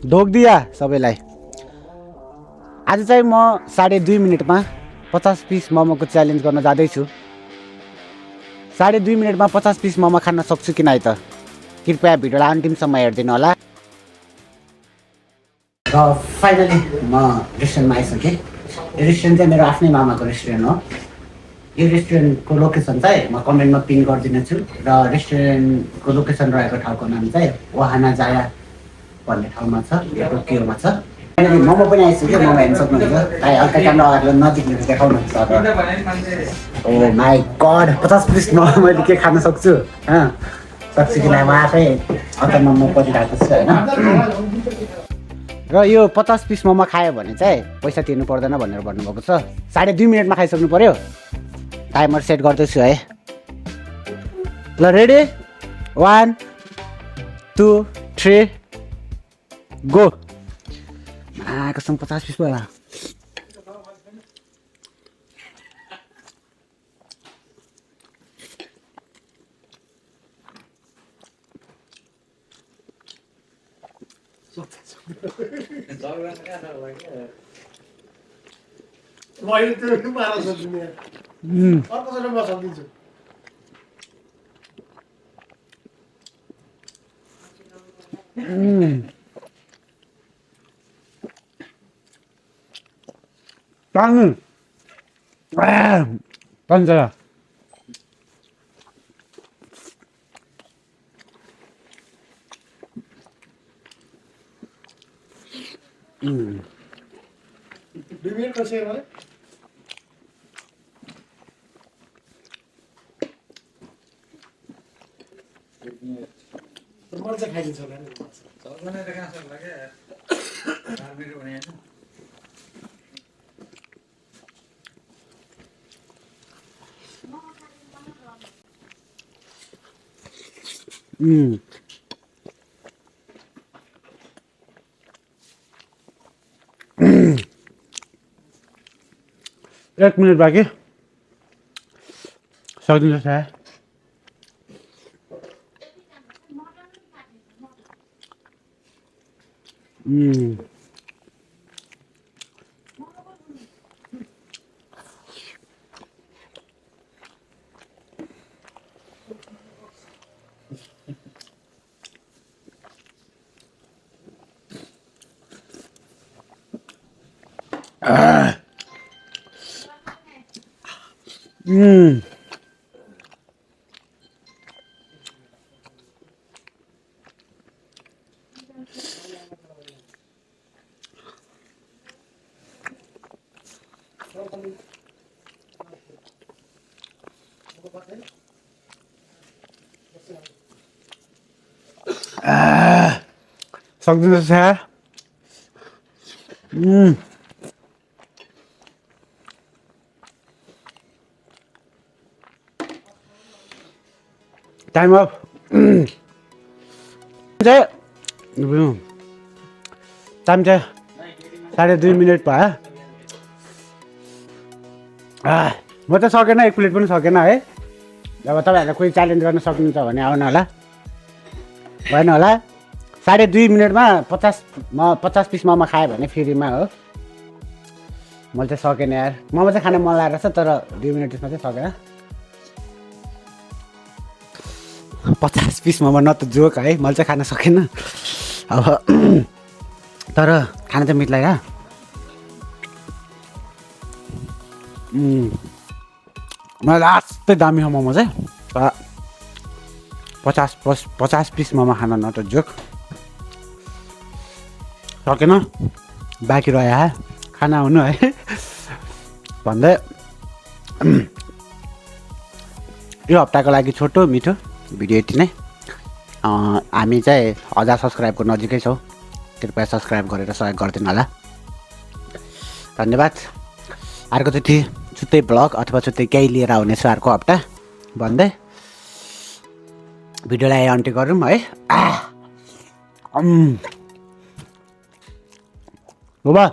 ढोक दिया सबैलाई। आज चाहिँ म 2.5 मिनेटमा 50 पिस मोमोको च्यालेन्ज गर्न जाँदैछु। 2.5 मिनेटमा 50 पिस मोमो खान सक्छु कि नै त कृपया भिडियोलाई अन्तिमसम्म हेरिदिनु होला। र फाइनली म रेस्टुरेन्टमा आइसकेँ। यो रेस्टुरेन्ट चाहिँ मेरो आफ्नै मामाको रेस्टुरेन्ट हो। यो रेस्टुरेन्टको लोकेसन चाहिँ म कमेन्टमा पिन गरिदिनेछु र रेस्टुरेन्टको लोकेसन रहेको ठाउँको नाम चाहिँ वाहाना जाया भन्ने ठाउँमा छ, यो टोकियोमा छ। फाइनली मोमो पनि आइसक्यो, मोमो हेर्न सक्नुहुन्छ। हल्का क्यामेरा अगाडि नजिक लिएर देखाउनुहुन्छ। ओ माई गड 50 पिस मोमो मैले के खान सक्छु सक्छु कि नै म आफै अन्तमा म परिरहेको छु होइन। र यो 50 पिस मोमो खायो भने चाहिँ पैसा तिर्नु पर्दैन भनेर भन्नुभएको छ। 2.5 मिनेटमा खाइसक्नु पर्यो। टाइमर सेट गर्दैछु है। ल रेडी 1 2 3 गो। कसम 50 पिस होला। Panza. Bimir कैसे है भाई? तो मर जा खाई चला नहीं। चला नहीं देखा सब लगे। आर्मी को बने ना। 1 मिनट बाँकी सक्दिन्छ सायद। सक्दिन्छ सायद। टाइम अफ चाहिँ टाइम चाहिँ 2.5 मिनट भयो। म त सकेन, 1 प्लेट पनि सकेन है। अब तपाईँहरूलाई कोही च्यालेन्ज गर्न सक्नुहुन्छ भने आउनु होला। भएन होला 2.5 मिनटमा 50 पिस मोमो खायो भने फ्रीमा हो। मैले चाहिँ सकेन यार। मोमो चाहिँ खान मन लागेको छ तर 2 मिनट त्यसमा चाहिँ सकेन। 50 पिस मोमो न त जोक है, मैले चाहिँ खान सकेन। अब तर खाना चाहिँ मिठ लाग्यो। मलाई लास्टै दामी हो मोमो चाहिँ। 50 पिस मोमो खान न त जोक। सकेन, बाँकी रह्यो खाना हुनु है भन्दै यो हप्ताको लागि छोटो मिठो भिडियो यति नै। हामी चाहिँ 1000 सब्सक्राइबको नजिकै छौँ। कृपया सब्सक्राइब गरेर सहयोग गरिदिनु होला। धन्यवाद। अर्कोचोटि छुट्टै ब्लग अथवा छुट्टै केही लिएर आउनेछु अर्को हप्ता भन्दै भिडियोलाई अन्त्य गरौँ है। हो बा।